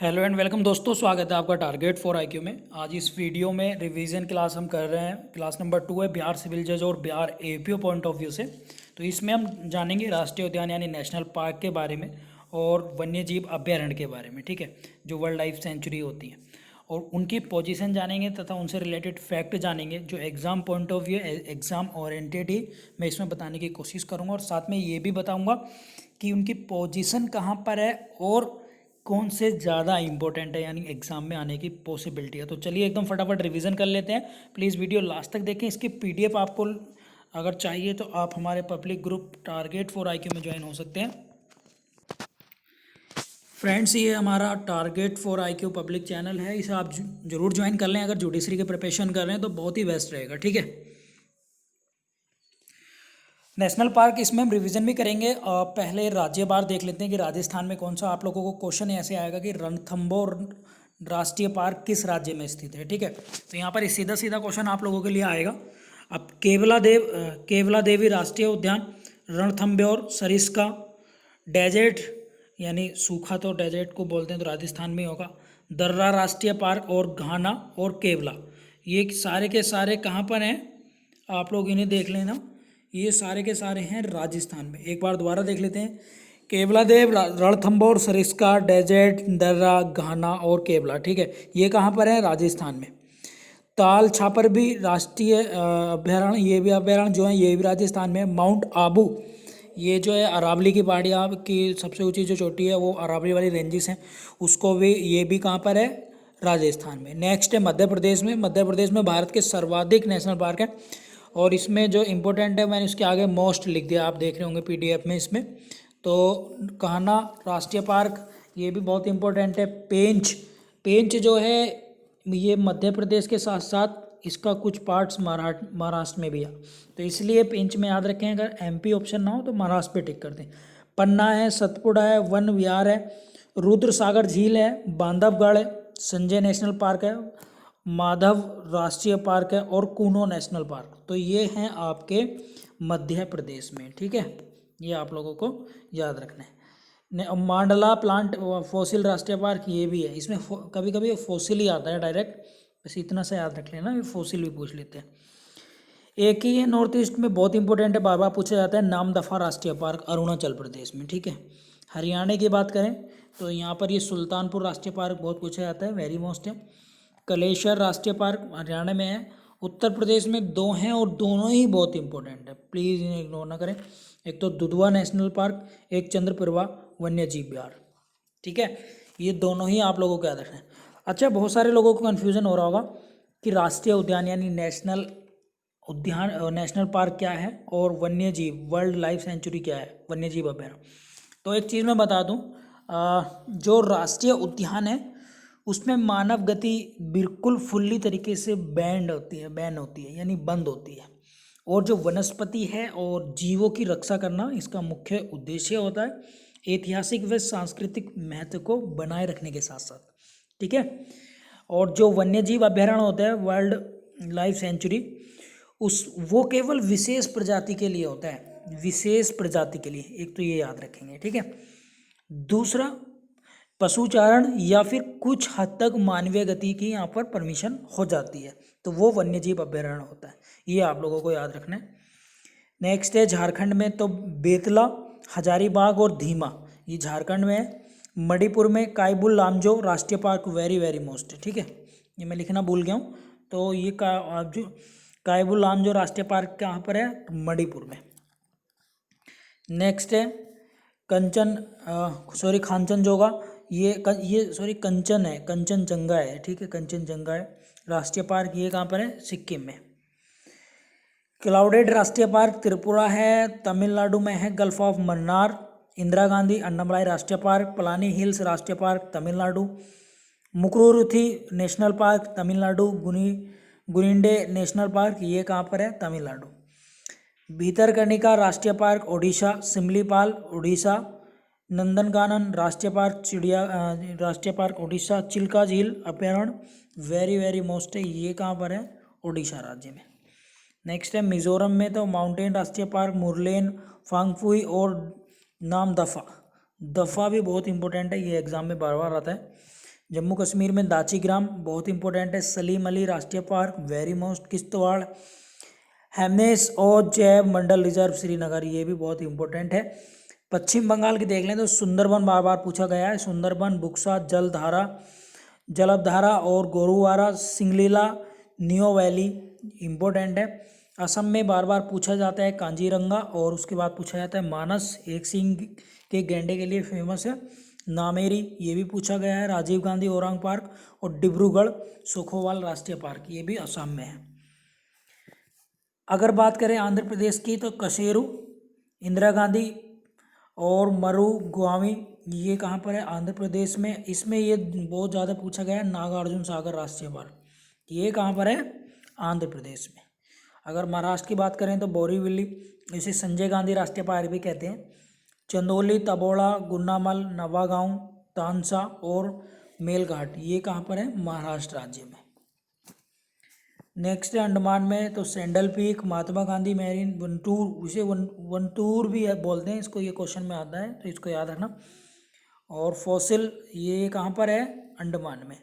Hello and welcome दोस्तों, स्वागत है आपका टारगेट फॉर आईक्यू में। आज इस वीडियो में रिवीजन क्लास हम कर रहे हैं। क्लास नंबर 2 है बिहार सिविल जज और Bihar APO point of view से। तो इसमें हम जानेंगे राष्ट्रीय उद्यान यानी नेशनल पार्क के बारे में और वन्य जीव अभ्यारण्य के बारे में, ठीक है, जो वर्ल्ड लाइफ सेंचुरी होती है, और उनकी पोजीशन जानेंगे तथा उनसे रिलेटेड फैक्ट जानेंगे जो exam point of view, exam oriented ही मैं इसमें बताने की कोशिश करूँगा। और साथ में ये भी बताऊँगा कि उनकी पोजीशन कहाँ पर है और कौन से ज़्यादा इंपॉर्टेंट है, यानी एग्जाम में आने की पॉसिबिलिटी है। तो चलिए एकदम फटाफट रिवीजन कर लेते हैं। प्लीज़ वीडियो लास्ट तक देखें। इसकी पीडीएफ आपको अगर चाहिए तो आप हमारे public group target for IQ में ज्वाइन हो सकते हैं। फ्रेंड्स, ये हमारा target for IQ public channel है, इसे आप जरूर ज्वाइन कर लें। अगर जुडिशरी की प्रिपरेशन कर रहे हैं तो बहुत ही बेस्ट रहेगा, ठीक है। नेशनल पार्क इसमें हम रिवीजन भी करेंगे। पहले राज्य बार देख लेते हैं कि राजस्थान में कौन सा। आप लोगों को क्वेश्चन ऐसे आएगा कि रणथंभौर राष्ट्रीय पार्क किस राज्य में स्थित है, ठीक है। तो यहाँ पर सीधा सीधा क्वेश्चन आप लोगों के लिए आएगा। अब केवला देवी राष्ट्रीय उद्यान, रणथंभौर सरिस्का, डेजर्ट यानी सूखा तो डेजर्ट को बोलते हैं तो राजस्थान में होगा, दर्रा राष्ट्रीय पार्क और घाना और केवला, ये सारे के सारे कहाँ पर हैं आप लोग इन्हें देख लेना। ये सारे के सारे हैं राजस्थान में। एक बार दोबारा देख लेते हैं। केवलादेव, रणथंभौर, सरिस्का, डेजर्ट, दर्रा, घाना और केवला, ठीक है, ये कहाँ पर है? राजस्थान में। ताल छापर भी राष्ट्रीय अभ्यारण्य, ये भी अभ्यारण्य जो है ये भी राजस्थान में। माउंट आबू, ये जो है अरावली की पहाड़ियाँ की सबसे ऊंची जो चोटी है वो अरावली वाली रेंजेस हैं, उसको भी, ये भी कहाँ पर है? राजस्थान में। नेक्स्ट है मध्य प्रदेश में। मध्य प्रदेश में भारत के सर्वाधिक नेशनल पार्क है, और इसमें जो इम्पोर्टेंट है मैंने उसके आगे मोस्ट लिख दिया, आप देख रहे होंगे पीडीएफ में इसमें। तो कान्हा राष्ट्रीय पार्क ये भी बहुत इम्पोर्टेंट है। पेंच, पेंच जो है ये मध्य प्रदेश के साथ साथ इसका कुछ पार्ट्स महाराष्ट्र में भी है, तो इसलिए पेंच में याद रखें। अगर एमपी ऑप्शन ना हो तो महाराष्ट्र पे टिक कर दें। पन्ना है, सतपुड़ा है, वन विहार है, रुद्र सागर झील है, बांधवगढ़ है, संजय नेशनल पार्क है, माधव राष्ट्रीय पार्क है और कूनो नेशनल पार्क। तो ये हैं आपके मध्य प्रदेश में, ठीक है, ये आप लोगों को याद रखना है। मांडला प्लांट फॉसिल राष्ट्रीय पार्क ये भी है। इसमें कभी कभी फॉसिल ही आता है डायरेक्ट, बस इतना सा याद रख लेना, फॉसिल भी पूछ लेते हैं। एक ही है नॉर्थ ईस्ट में, बहुत इंपॉर्टेंट है, बार बार पूछा जाता है, नामदफा राष्ट्रीय पार्क अरुणाचल प्रदेश में, ठीक है। हरियाणा की बात करें तो यहाँ पर ये सुल्तानपुर राष्ट्रीय पार्क बहुत पूछा जाता है, वेरी मोस्ट है। कलेश्वर राष्ट्रीय पार्क हरियाणा में है। उत्तर प्रदेश में दो हैं और दोनों ही बहुत इंपॉर्टेंट है, प्लीज़ इन्हें इग्नोर ना करें। एक तो दुधवा नेशनल पार्क, एक चंद्रप्रभा वन्य जीव विहार, ठीक है, ये दोनों ही आप लोगों को याद रखना है। अच्छा, बहुत सारे लोगों को कन्फ्यूज़न हो रहा होगा कि राष्ट्रीय उद्यान यानी नेशनल उद्यान, नेशनल पार्क क्या है और वन्य जीव वर्ल्ड लाइफ सेंचुरी क्या है, वन्य जीव अभ्यारण्य। तो एक चीज़ मैं बता दूं, जो राष्ट्रीय उद्यान है उसमें मानव गति बिल्कुल फुल्ली तरीके से बैन होती है यानी बंद होती है, और जो वनस्पति है और जीवों की रक्षा करना इसका मुख्य उद्देश्य होता है, ऐतिहासिक व सांस्कृतिक महत्व को बनाए रखने के साथ साथ, ठीक है। और जो वन्य जीव अभ्यारण्य होता है वर्ल्ड लाइफ सेंचुरी, वो केवल विशेष प्रजाति के लिए होता है, विशेष प्रजाति के लिए, एक तो ये याद रखेंगे, ठीक है। दूसरा, पशुचारण या फिर कुछ हद तक मानवीय गति की यहाँ पर परमिशन हो जाती है, तो वो वन्य जीव अभ्यारण्य होता है, ये आप लोगों को याद रखना है। नेक्स्ट है झारखंड में, तो बेतला, हजारीबाग और धीमा, ये झारखंड में है। मणिपुर में कायबुल लामजो राष्ट्रीय पार्क, वेरी वेरी मोस्ट, ठीक है, ये मैं लिखना भूल गया हूँ। तो ये जो कायबुल लामजो राष्ट्रीय पार्क कहाँ पर है? मणिपुर में। नेक्स्ट है खांचनजोगा, ये कंचन है, कंचनजंगा है, ठीक है, कंचनजंगा है राष्ट्रीय पार्क, ये कहाँ पर है? सिक्किम में। क्लाउडेड राष्ट्रीय पार्क त्रिपुरा है, तमिलनाडु में है, गल्फ ऑफ मन्नार। इंदिरा गांधी अन्नामलाई राष्ट्रीय पार्क, पलानी हिल्स राष्ट्रीय park Tamil Nadu. Mukurthi national park Tamil Nadu. Guindy national park, ये कहाँ पर है? तमिलनाडु। भीतरकनिका राष्ट्रीय पार्क ओडिशा, सिमलीपाल उड़ीसा। नंदनकानन राष्ट्रीय पार्क ओडिशा। चिल्का झील अभ्यारण्य, वेरी वेरी मोस्ट है, ये कहाँ पर है? ओडिशा राज्य में। नेक्स्ट है मिजोरम में, तो माउंटेन राष्ट्रीय पार्क मुरलेन, फांगफुई और नामदफा। दफा भी बहुत इंपॉर्टेंट है, ये एग्जाम में बार बार आता है। जम्मू कश्मीर में दाचीग्राम बहुत इंपॉर्टेंट है। सलीम अली राष्ट्रीय पार्क वेरी मोस्ट, किश्तवाड़, हेमनेस और जैव मंडल रिजर्व श्रीनगर, ये भी बहुत इंपॉर्टेंट है। पश्चिम बंगाल की देख लें तो सुंदरबन बार बार पूछा गया है। सुंदरबन, बुक्सा, जलधारा, जलधारा और गोरुवारा, सिंगलीला, नियो वैली इम्पोर्टेंट है। असम में बार बार पूछा जाता है कांजीरंगा, और उसके बाद पूछा जाता है मानस, एक सींग के गैंडे के लिए फेमस है। नामेरी, ये भी पूछा गया है। राजीव गांधी ओरांग पार्क और डिब्रूगढ़ सुखोवाल राष्ट्रीय पार्क, ये भी असम में है। अगर बात करें आंध्र प्रदेश की तो कशेरू, इंदिरा गांधी और मरुगुआमी, ये कहाँ पर है? आंध्र प्रदेश में। इसमें ये बहुत ज़्यादा पूछा गया है नागार्जुन सागर राष्ट्रीय पार्क, ये कहाँ पर है? आंध्र प्रदेश में। अगर महाराष्ट्र की बात करें तो बोरीवली, इसे संजय गांधी राष्ट्रीय पार्क भी कहते हैं। चंदौली, तबोड़ा, गुन्नामल, नवागांव, तानसा और मेलघाट, ये कहाँ पर है? महाराष्ट्र राज्य में। नेक्स्ट है अंडमान में तो sandal peak, Mahatma Gandhi marine, वंटूर, इसे वंटूर भी बोलते हैं इसको, ये क्वेश्चन में आता है तो इसको याद रखना। और फॉसिल, ये कहाँ पर है? अंडमान में।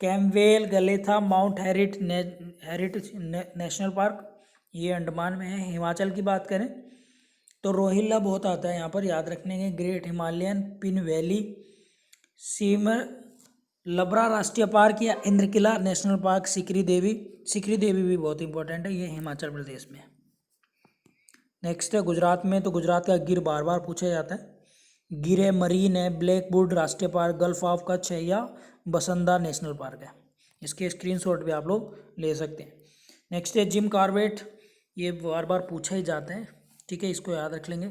Campbell, Galathea, mount heritage national park, ये अंडमान में है। हिमाचल की बात करें तो रोहिल्ला बहुत आता है यहाँ पर, याद रखने के। Great Himalayan pin valley, seamer लबरा राष्ट्रीय पार्क या इंद्रकिला नेशनल पार्क, सिकरी देवी भी बहुत इंपॉर्टेंट है, ये हिमाचल प्रदेश में। नेक्स्ट है गुजरात में तो गुजरात का गिर बार बार पूछा जाता है। गिर है, मरीन है, ब्लैकवुड राष्ट्रीय पार्क, गल्फ ऑफ कच्छ है या बसंदा नेशनल पार्क है। इसके स्क्रीनशॉट भी आप लोग ले सकते हैं। नेक्स्ट है जिम कॉर्बेट, ये बार बार पूछा ही जाता है, ठीक है, इसको याद रख लेंगे।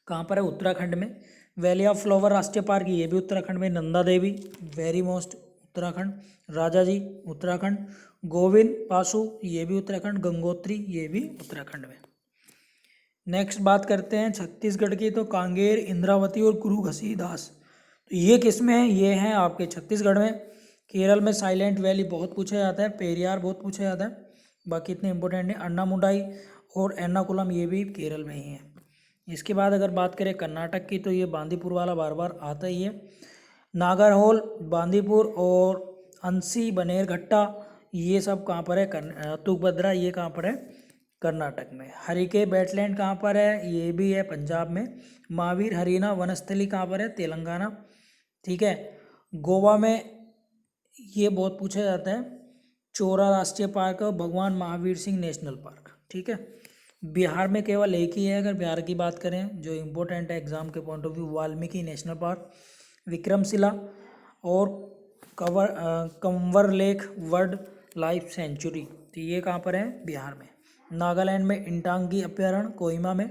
कहाँ पर है? उत्तराखंड में। वैली ऑफ फ्लावर राष्ट्रीय पार्क, ये भी उत्तराखंड में। Nanda Devi very most Uttarakhand. राजा जी उत्तराखंड। गोविंद पासु, ये भी उत्तराखंड। गंगोत्री, ये भी उत्तराखंड में। नेक्स्ट बात करते हैं छत्तीसगढ़ की तो कांगेर, इंद्रावती और गुरु घसीदास, तो ये किस में है? ये हैं आपके छत्तीसगढ़ में। केरल में साइलेंट वैली बहुत पूछा जाता है। पेरियार बहुत पूछा जाता है, बाकी इतने इंपॉर्टेंट नहीं। अन्नामुंडाई और एर्नाकुलम, ये भी केरल में ही है। इसके बाद अगर बात करें कर्नाटक की तो ये बांदीपुर वाला बार बार आता ही है। नागरहोल, बांदीपुर और अंसी, बनेरघट्टा, ये सब कहाँ पर है? तुंगभद्रा, ये कहाँ पर है? कर्नाटक में। हरिके वेटलैंड कहाँ पर है? ये भी है पंजाब में। महावीर हरीना वनस्थली कहाँ पर है? तेलंगाना, ठीक है। गोवा में ये बहुत पूछा जाता है। चोरा राष्ट्रीय पार्क और भगवान महावीर सिंह नेशनल पार्क, ठीक है। बिहार में केवल एक ही है अगर बिहार की बात करें जो इम्पोर्टेंट है एग्जाम के point of view, Valmiki national park, Vikramshila और Kanwar lake world life sanctuary, तो ये कहाँ पर है? बिहार में। नागालैंड में इंटांगी अभ्यारण्य, कोहिमा में।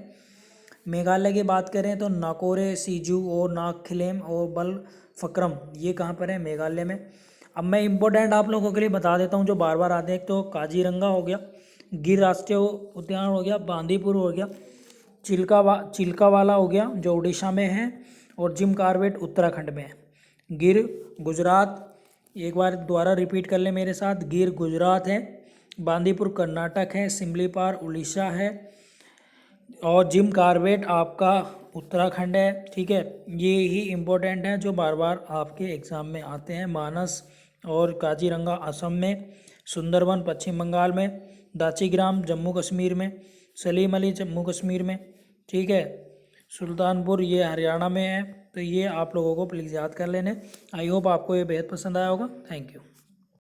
मेघालय की बात करें तो नाकोरे, सीजू और नागखिलेम और बलफक्रम, ये कहाँ पर है? मेघालय में। अब मैं इम्पोर्टेंट आप लोगों के लिए बता देता हूँ जो बार बार आते हैं। एक तो काजीरंगा हो गया, गिर राष्ट्रीय उद्यान हो गया, बांदीपुर हो गया, चिल्कावाला हो गया जो उड़ीसा में है, और जिम कॉर्बेट उत्तराखंड में है। गिर गुजरात, एक बार दोबारा रिपीट कर ले मेरे साथ, गिर गुजरात है, बांदीपुर कर्नाटक है, सिमलीपाल उड़ीसा है, और जिम कॉर्बेट आपका उत्तराखंड है, ठीक है। ये ही इम्पोर्टेंट है जो बार बार आपके एग्ज़ाम में आते हैं। मानस और काजीरंगा असम में, सुंदरबन पश्चिम बंगाल में, दाचीग्राम जम्मू कश्मीर में, सलीम अली जम्मू कश्मीर में, ठीक है। सुल्तानपुर ये हरियाणा में है। तो ये आप लोगों को प्लीज़ याद कर लेने। आई होप आपको ये बेहद पसंद आया होगा। Thank you.